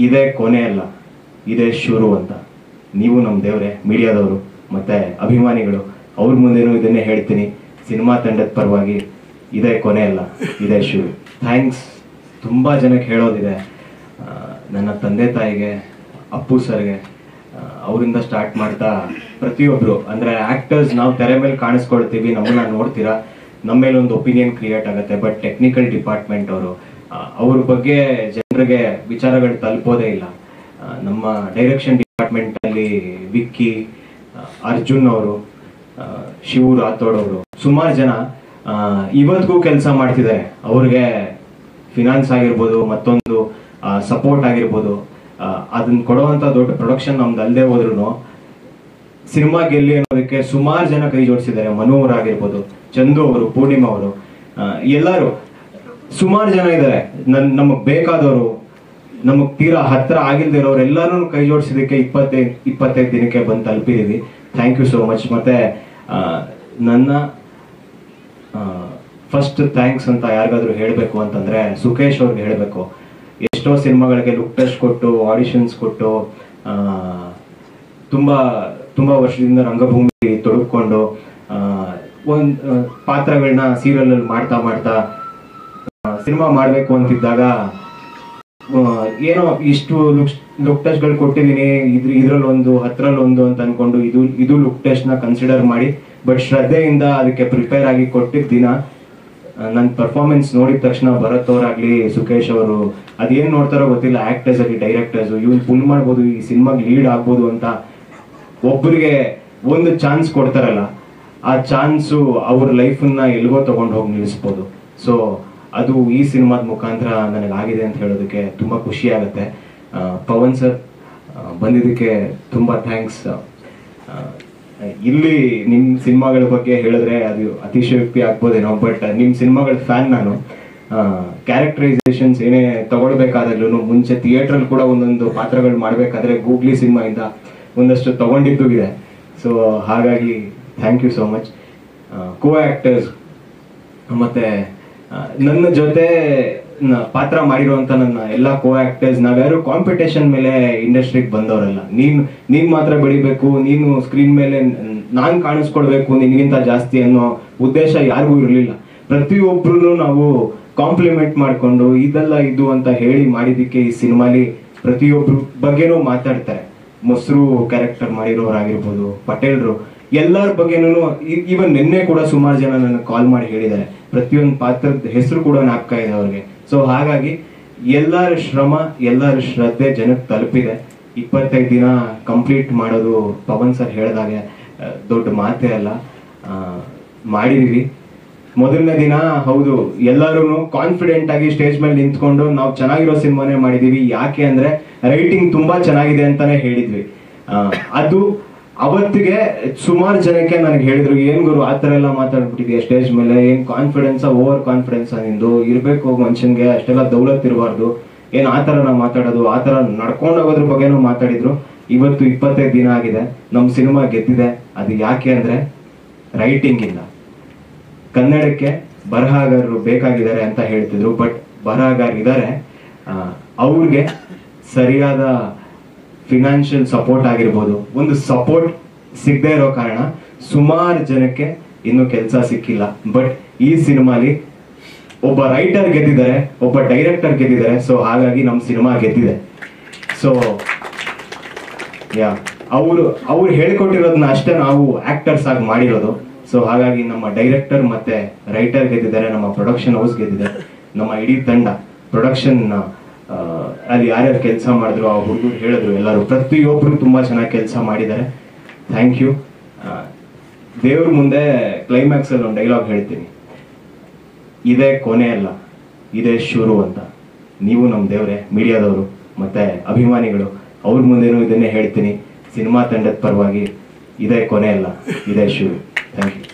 ಇದೇ ಕೊನೆ ಅಲ್ಲ, ಇದೇ ಶುರು ಅಂತ. ನೀವು ನಮ್ಮ ದೇವ್ರೆ, ಮೀಡಿಯಾದವರು ಮತ್ತೆ ಅಭಿಮಾನಿಗಳು, ಅವ್ರ ಮುಂದೆನೂ ಇದನ್ನೇ ಹೇಳ್ತೀನಿ. ಸಿನಿಮಾ ತಂಡದ ಪರವಾಗಿ ಇದೇ ಕೊನೆ ಅಲ್ಲ, ಇದೇ ಶುರು. ಥ್ಯಾಂಕ್ಸ್. ತುಂಬ ಜನಕ್ಕೆ ಹೇಳೋದಿದೆ. ನನ್ನ ತಂದೆ ತಾಯಿಗೆ, ಅಪ್ಪು ಸರ್ಗೆ, ಅವರಿಂದ ಸ್ಟಾರ್ಟ್ ಮಾಡ್ತಾ ಪ್ರತಿಯೊಬ್ಬರು, ಅಂದರೆ ಆ್ಯಕ್ಟರ್ಸ್ ನಾವು ತೆರೆ ಮೇಲೆ ಕಾಣಿಸ್ಕೊಳ್ತೀವಿ, ನಮ್ಮನ್ನ ನೋಡ್ತೀರಾ, ನಮ್ಮ ಮೇಲೆ ಒಂದು ಒಪಿನಿಯನ್ ಕ್ರಿಯೇಟ್ ಆಗುತ್ತೆ. ಬಟ್ ಟೆಕ್ನಿಕಲ್ ಡಿಪಾರ್ಟ್ಮೆಂಟ್ ಅವರು ಅವ್ರ ಬಗ್ಗೆ ಜನರಿಗೆ ವಿಚಾರಗಳು ತಲುಪೋದೇ ಇಲ್ಲ. ನಮ್ಮ ಡೈರೆಕ್ಷನ್ ಡಿಪಾರ್ಟ್ಮೆಂಟಲ್ಲಿ ವಿಕ್ಕಿ, ಅರ್ಜುನ್ ಅವರು, ಶಿವು ರಾಥೋಡ್ ಅವರು, ಸುಮಾರು ಜನ ಇವತ್ತಿಗೂ ಕೆಲಸ ಮಾಡ್ತಿದ್ದಾರೆ. ಅವ್ರಿಗೆ ಫಿನಾನ್ಸ್ ಆಗಿರ್ಬೋದು, ಮತ್ತೊಂದು ಸಪೋರ್ಟ್ ಆಗಿರ್ಬೋದು, ಅದನ್ನ ಕೊಡುವಂಥ ದೊಡ್ಡ ಪ್ರೊಡಕ್ಷನ್ ನಮ್ದು ಅಲ್ಲದೆ ಹೋದ್ರು ಸಿನಿಮಾ ಗೆಲ್ಲಿ ಅನ್ನೋದಕ್ಕೆ ಸುಮಾರು ಜನ ಕೈ ಜೋಡಿಸಿದ್ದಾರೆ. ಮನು ಅವರಾಗಿರ್ಬೋದು, ಚಂದು ಅವರು, ಪೂರ್ಣಿಮಾ ಅವರು, ಎಲ್ಲರೂ ಸುಮಾರು ಜನ ಇದ್ದಾರೆ. ನಮಗೆ ಬೇಕಾದವರು, ನಮಗೆ ತೀರಾ ಹತ್ರ ಆಗಿಲ್ದಿರೋರು ಎಲ್ಲರೂ ಕೈ ಜೋಡಿಸಿದಕ್ಕೆ 25 ದಿನಕ್ಕೆ ಬಂದು ತಲುಪಿದೀವಿ. Thank you so much. ಮತ್ತೆ ನನ್ನ ಫಸ್ಟ್ ಥ್ಯಾಂಕ್ಸ್ ಅಂತ ಯಾರಿಗಾದ್ರೂ ಹೇಳಬೇಕು ಅಂತಂದ್ರೆ ಸುಕೇಶ್ ಅವ್ರಿಗೆ ಹೇಳಬೇಕು. ಎಷ್ಟೋ ಸಿನಿಮಾಗಳಿಗೆ ಲುಕ್ ಟೆಸ್ಟ್ ಕೊಟ್ಟು, ಆಡಿಷನ್ಸ್ ಕೊಟ್ಟು, ತುಂಬಾ ವರ್ಷದಿಂದ ರಂಗಭೂಮಿ ತೊಡಗಿಕೊಂಡು ಒಂದು ಪಾತ್ರಗಳನ್ನ ಸೀರಿಯಲ್ ಅಲ್ಲಿ ಮಾಡ್ತಾ ಸಿನಿಮಾ ಮಾಡಬೇಕು ಅಂತಿದ್ದಾಗ ಏನೋ ಇಷ್ಟು ಲುಕ್ ಟೆಸ್ಟ್ ಗಳು ಕೊಟ್ಟಿದ್ದೀನಿ, ಇದ್ರಲ್ಲಿ ಒಂದು 10ರಲ್ಲಿ ಅಂತ ಅನ್ಕೊಂಡು ಇದು ಲುಕ್ ಟೆಸ್ಟ್ ನ ಕನ್ಸಿಡರ್ ಮಾಡಿ, ಬಟ್ ಶ್ರದ್ಧೆಯಿಂದ ಅದಕ್ಕೆ ಪ್ರಿಪೇರ್ ಆಗಿ ಕೊಟ್ಟಿದ್ದ ದಿನ ನನ್ನ ಪರ್ಫಾರ್ಮೆನ್ಸ್ ನೋಡಿದ ತಕ್ಷಣ ಭರತ್ ಅವರಾಗ್ಲಿ, ಸುಕೇಶ್ ಅವರು ಅದೇನ್ ನೋಡ್ತಾರೋ ಗೊತ್ತಿಲ್ಲ, ಆಕ್ಟರ್ಸ್ ಆಗಲಿ, ಡೈರೆಕ್ಟರ್ಸ್, ಇವ್ನು ಫುಲ್ ಮಾಡ್ಬೋದು, ಈ ಸಿನಿಮಾಗೆ ಲೀಡ್ ಆಗ್ಬೋದು ಅಂತ ಒಬ್ಬರಿಗೆ ಒಂದು ಚಾನ್ಸ್ ಕೊಡ್ತಾರಲ್ಲ, ಆ ಚಾನ್ಸು ಅವ್ರ ಲೈಫನ್ನ ಎಲ್ಗೋ ತಗೊಂಡು ಹೋಗಿ ನಿಲ್ಲಿಸ್ಬೋದು. ಸೊ ಅದು ಈ ಸಿನಿಮಾದ ಮುಖಾಂತರ ನನಗಾಗಿದೆ ಅಂತ ಹೇಳೋದಕ್ಕೆ ತುಂಬಾ ಖುಷಿ ಆಗುತ್ತೆ. ಪವನ್ ಸರ್ ಬಂದಿದ್ದಕ್ಕೆ ತುಂಬಾ ಥ್ಯಾಂಕ್ಸ್. ಇಲ್ಲಿ ನಿಮ್ ಸಿನಿಮಾಗಳ ಬಗ್ಗೆ ಹೇಳಿದ್ರೆ ಅದು ಅತಿಶಯೋಕ್ತಿ ಆಗ್ಬೋದೇನೋ, ಬಟ್ ನಿಮ್ ಸಿನಿಮಾಗಳ ಫ್ಯಾನ್ ನಾನು. ಕ್ಯಾರೆಕ್ಟರೈಸೇಷನ್ಸ್ ಏನೇ ತಗೊಳ್ಬೇಕಾದಾಗ್ಲೂ ಮುಂಚೆ ಥಿಯೇಟರ್ ಕೂಡ ಒಂದೊಂದು ಪಾತ್ರಗಳು ಮಾಡ್ಬೇಕಾದ್ರೆ ಗೂಗ್ಲಿ ಸಿನಿಮಾಯಿಂದ ಒಂದಷ್ಟು ತಗೊಂಡಿದ್ದು ಇದೆ. ಸೊ ಹಾಗಾಗಿ thank you so much. Co actors ಮತ್ತೆ ನನ್ನ ಜೊತೆ ಪಾತ್ರ ಮಾಡಿರುವಂತ ನನ್ನ ಎಲ್ಲ ಕೋ ಆಕ್ಟರ್ಸ್, ನಾವ್ಯಾರು ಕಾಂಪಿಟೇಷನ್ ಮೇಲೆ ಇಂಡಸ್ಟ್ರಿಗೆ ಬಂದವರಲ್ಲ. ನೀನ್ ಮಾತ್ರ ಬೆಳಿಬೇಕು, ನೀನು ಸ್ಕ್ರೀನ್ ಮೇಲೆ ನಾನ್ ಕಾಣಿಸ್ಕೊಡ್ಬೇಕು ನಿನ್ಗಿಂತ ಜಾಸ್ತಿ ಅನ್ನೋ ಉದ್ದೇಶ ಯಾರಿಗೂ ಇರಲಿಲ್ಲ. ಪ್ರತಿಯೊಬ್ರು ನಾವು ಕಾಂಪ್ಲಿಮೆಂಟ್ ಮಾಡ್ಕೊಂಡು ಇದೆಲ್ಲ ಇದು ಅಂತ ಹೇಳಿ ಮಾಡಿದಕ್ಕೆ ಈ ಸಿನಿಮಾಲಿ ಪ್ರತಿಯೊಬ್ರು ಬಗ್ಗೆನೂ ಮಾತಾಡ್ತಾರೆ. ಮೊಸರು ಕ್ಯಾರೆಕ್ಟರ್ ಮಾಡಿರೋರಾಗಿರ್ಬೋದು, ಪಟೇಲ್ರು, ಎಲ್ಲರ ಬಗ್ಗೆನೂ ಈವನ್ ನಿನ್ನೆ ಕೂಡ ಸುಮಾರು ಜನ ನನ್ನ ಕಾಲ್ ಮಾಡಿ ಹೇಳಿದ್ದಾರೆ. ಪ್ರತಿಯೊಂದು ಪಾತ್ರದ ಹೆಸರು ಕೂಡ ಜ್ಞಾಪಕ ಇದೆ ಅವ್ರಿಗೆ. ಸೊ ಹಾಗಾಗಿ ಎಲ್ಲರ ಶ್ರಮ, ಎಲ್ಲರ ಶ್ರದ್ಧೆ ಜನಕ್ಕೆ ತಲುಪಿದೆ. 25 ದಿನ ಕಂಪ್ಲೀಟ್ ಮಾಡೋದು ಪವನ್ ಸರ್ ಹೇಳಿದಾಗೆ ದೊಡ್ಡ ಮಾತೇ ಅಲ್ಲ. ಮಾಡಿದೀವಿ. ಮೊದಲನೇ ದಿನ ಹೌದು, ಎಲ್ಲರೂ ಕಾನ್ಫಿಡೆಂಟ್ ಆಗಿ ಸ್ಟೇಜ್ ಮೇಲೆ ನಿಂತ್ಕೊಂಡು ನಾವು ಚೆನ್ನಾಗಿರೋ ಸಿನಿಮಾನೇ ಮಾಡಿದೀವಿ, ಯಾಕೆ ಅಂದ್ರೆ ರೈಟಿಂಗ್ ತುಂಬಾ ಚೆನ್ನಾಗಿದೆ ಅಂತಾನೆ ಹೇಳಿದ್ವಿ. ಅದು ಅವತ್ತಿಗೆ ಸುಮಾರು ಜನಕ್ಕೆ ನನಗೆ ಹೇಳಿದ್ರು, ಏನ್ ಗುರು ಆತರ ಎಲ್ಲ ಮಾತಾಡ್ಬಿಟ್ಟಿದ್ಯಾ ಸ್ಟೇಜ್ ಮೇಲೆ, ಏನ್ ಕಾನ್ಫಿಡೆನ್ಸ್, ಓವರ್ ಕಾನ್ಫಿಡೆನ್ಸ್ ನಿಂದು ಇರ್ಬೇಕು, ಮನುಷ್ಯನ್ಗೆ ಅಷ್ಟೆಲ್ಲ ದೌಲತ್ ಇರಬಾರ್ದು, ಏನ್ ಆತರ ನಾವು ಮಾತಾಡೋದು, ಆತರ ನಡ್ಕೊಂಡು ಹೋಗೋದ್ರ ಬಗ್ಗೆನೂ ಮಾತಾಡಿದ್ರು. ಇವತ್ತು 25 ದಿನ ಆಗಿದೆ, ನಮ್ ಸಿನಿಮಾ ಗೆದ್ದಿದೆ. ಅದು ಯಾಕೆ ಅಂದ್ರೆ ರೈಟಿಂಗ್ ಇಲ್ಲ. ಕನ್ನಡಕ್ಕೆ ಬರಹಗಾರರು ಬೇಕಾಗಿದ್ದಾರೆ ಅಂತ ಹೇಳ್ತಿದ್ರು, ಬಟ್ ಬರಹಗಾರ ಇದ್ದಾರೆ, ಅವ್ರಿಗೆ ಸರಿಯಾದ ಫಿನಾನ್ಷಿಯಲ್ ಸಪೋರ್ಟ್ ಆಗಿರ್ಬೋದು, ಒಂದು ಸಪೋರ್ಟ್ ಸಿಗದೆ ಇರೋ ಕಾರಣ ಸುಮಾರು ಜನಕ್ಕೆ ಇನ್ನು ಕೆಲಸ ಸಿಕ್ಕಿಲ್ಲ. ಬಟ್ ಈ ಸಿನಿಮಾಲಿ ಒಬ್ಬ ರೈಟರ್ ಗೆದ್ದಿದ್ದಾರೆ, ಒಬ್ಬ ಡೈರೆಕ್ಟರ್ ಗೆದ್ದಿದ್ದಾರೆ. ಸೊ ಹಾಗಾಗಿ ನಮ್ಮ ಸಿನಿಮಾ ಗೆದ್ದಿದೆ. ಸೊ ಅವ್ರು ಹೇಳ್ಕೊಟ್ಟಿರೋದನ್ನ ಅಷ್ಟೇ ನಾವು ಆಕ್ಟರ್ಸ್ ಆಗಿ ಮಾಡಿರೋದು. ಸೊ ಹಾಗಾಗಿ ನಮ್ಮ ಡೈರೆಕ್ಟರ್ ಮತ್ತೆ ರೈಟರ್ ಗೆದ್ದಿದ್ದಾರೆ, ನಮ್ಮ ಪ್ರೊಡಕ್ಷನ್ ಹೌಸ್ ಗೆದ್ದಿದೆ, ನಮ್ಮ ಇಡೀ ತಂಡ ಪ್ರೊಡಕ್ಷನ್ ಅಲ್ಲಿ ಯಾರ್ಯಾರು ಕೆಲಸ ಮಾಡಿದ್ರು ಆ ಹುಡುಗರು ಹೇಳಿದ್ರು, ಎಲ್ಲರೂ ಪ್ರತಿಯೊಬ್ರು ತುಂಬಾ ಚೆನ್ನಾಗಿ ಕೆಲಸ ಮಾಡಿದ್ದಾರೆ. Thank you. ದೇವ್ರ ಮುಂದೆ ಕ್ಲೈಮ್ಯಾಕ್ಸ್ ಅಲ್ಲಿ ಒಂದು ಡೈಲಾಗ್ ಹೇಳ್ತೀನಿ, ಇದೇ ಕೊನೆ ಅಲ್ಲ, ಇದೇ ಶುರು ಅಂತ. ನೀವು ನಮ್ಮ ದೇವ್ರೆ, ಮೀಡಿಯಾದವರು ಮತ್ತೆ ಅಭಿಮಾನಿಗಳು, ಅವ್ರ ಮುಂದೆನೂ ಇದನ್ನೇ ಹೇಳ್ತೀನಿ. ಸಿನಿಮಾ ತಂಡದ ಪರವಾಗಿ ಇದೇ ಕೊನೆ ಅಲ್ಲ, ಇದೇ ಶುರು. Thank you.